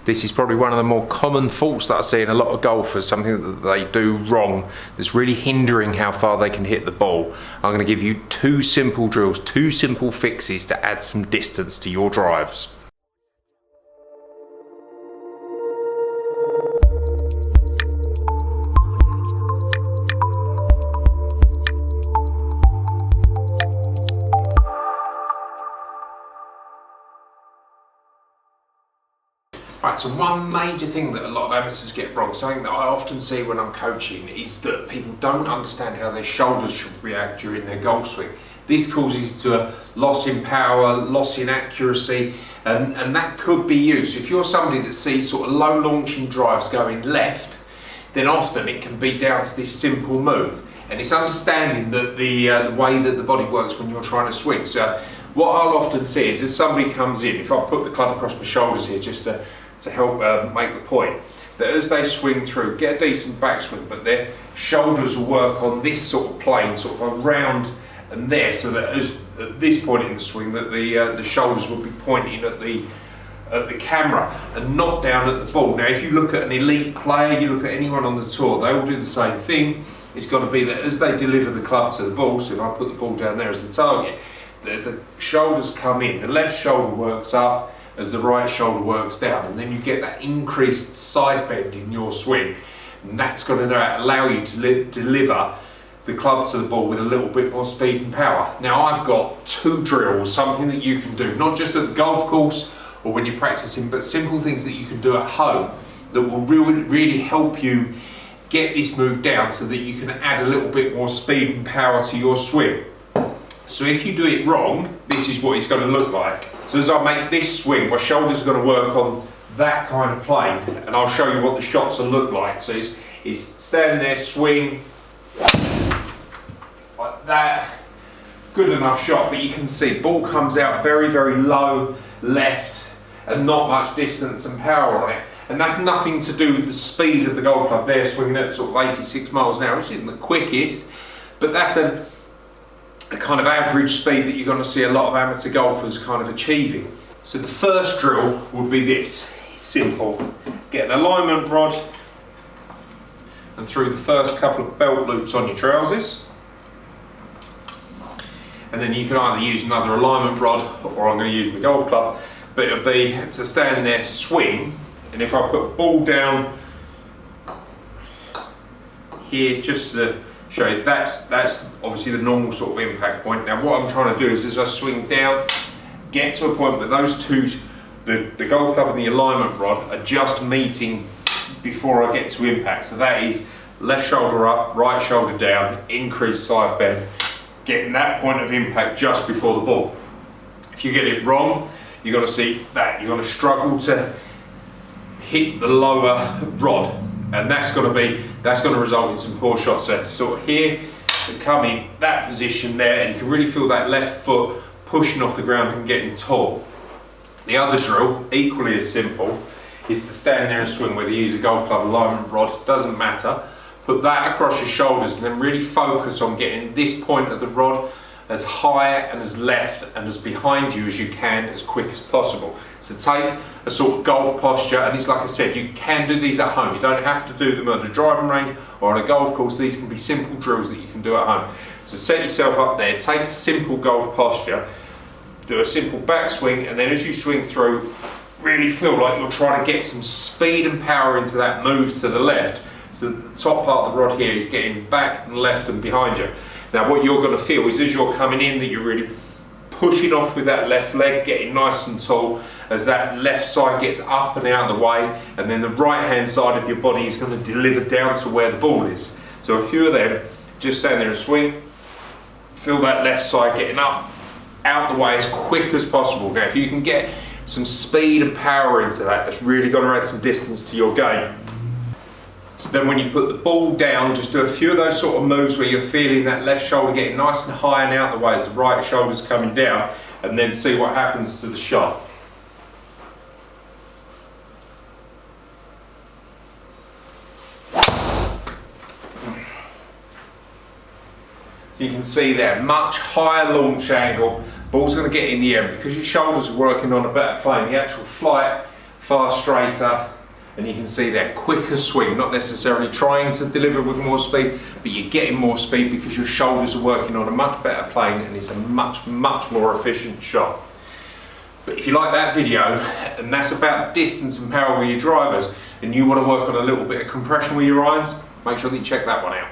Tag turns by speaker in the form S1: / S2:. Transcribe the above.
S1: This is probably one of the more common faults that I see in a lot of golfers, something that they do wrong that's really hindering how far they can hit the ball. I'm going to give you 2 simple drills, 2 simple fixes to add some distance to your drives. Right, so one major thing that a lot of amateurs get wrong, something that I often see when I'm coaching, is that people don't understand how their shoulders should react during their golf swing. This causes to a loss in power, loss in accuracy, and that could be you. So if you're somebody that sees sort of low launching drives going left, then often it can be down to this simple move. And it's understanding that the way that the body works when you're trying to swing. So what I'll often see is if somebody comes in, if I put the club across my shoulders here just to help make the point, that as they swing through, get a decent backswing, but their shoulders will work on this sort of plane, sort of around and there, so that at this point in the swing, that the shoulders will be pointing at the camera and not down at the ball. Now, if you look at an elite player, you look at anyone on the tour, they all do the same thing. It's got to be that as they deliver the club to the ball, so if I put the ball down there as the target, that as the shoulders come in, the left shoulder works up as the right shoulder works down, and then you get that increased side bend in your swing, and that's going to allow you to deliver the club to the ball with a little bit more speed and power. Now, I've got 2 drills, something that you can do, not just at the golf course or when you're practicing, but simple things that you can do at home that will really help you get this move down so that you can add a little bit more speed and power to your swing. So if you do it wrong, this is what it's going to look like. So as I make this swing, my shoulders are going to work on that kind of plane, and I'll show you what the shots will look like. So it's stand there, swing, like that. Good enough shot, but you can see ball comes out very, very low left and not much distance and power on it. And that's nothing to do with the speed of the golf club. They're swinging at sort of 86 miles an hour, which isn't the quickest, but that's a kind of average speed that you're going to see a lot of amateur golfers kind of achieving. So the first drill would be this. It's simple. Get an alignment rod and through the first couple of belt loops on your trousers. And then you can either use another alignment rod, or I'm going to use my golf club, but it'll be to stand there, swing, and if I put a ball down here just to show you, that's obviously the normal sort of impact point. Now what I'm trying to do is as I swing down, get to a point where those two, the golf club and the alignment rod, are just meeting before I get to impact. So that is left shoulder up, right shoulder down, increased side bend, getting that point of impact just before the ball. If you get it wrong, you're going to see that you're going to struggle to hit the lower rod, and that's going to result in some poor shots. So sort of here, to come in that position there, and you can really feel that left foot pushing off the ground and getting tall. The other drill, equally as simple, is to stand there and swing, whether you use a golf club, alignment rod, doesn't matter. Put that across your shoulders and then really focus on getting this point of the rod as high and as left and as behind you as you can, as quick as possible. So take a sort of golf posture, and it's like I said, you can do these at home. You don't have to do them at a driving range or on a golf course. These can be simple drills that you can do at home. So set yourself up there, take a simple golf posture, do a simple backswing, and then as you swing through, really feel like you're trying to get some speed and power into that move to the left. So the top part of the rod here is getting back and left and behind you. Now what you're going to feel is as you're coming in that you're really pushing off with that left leg, getting nice and tall as that left side gets up and out of the way, and then the right hand side of your body is going to deliver down to where the ball is. So a few of them, just stand there and swing, feel that left side getting up, out the way as quick as possible. Now if you can get some speed and power into that, that's really going to add some distance to your game. So then when you put the ball down, just do a few of those sort of moves where you're feeling that left shoulder getting nice and high and out the way as the right shoulder's coming down, and then see what happens to the shot. So you can see there, much higher launch angle, ball's going to get in the air, because your shoulders are working on a better plane, the actual flight far straighter, and you can see that quicker swing, not necessarily trying to deliver with more speed, but you're getting more speed because your shoulders are working on a much better plane, and it's a much more efficient shot. But if you like that video, and that's about distance and power with your drivers, and you want to work on a little bit of compression with your irons, make sure that you check that one out.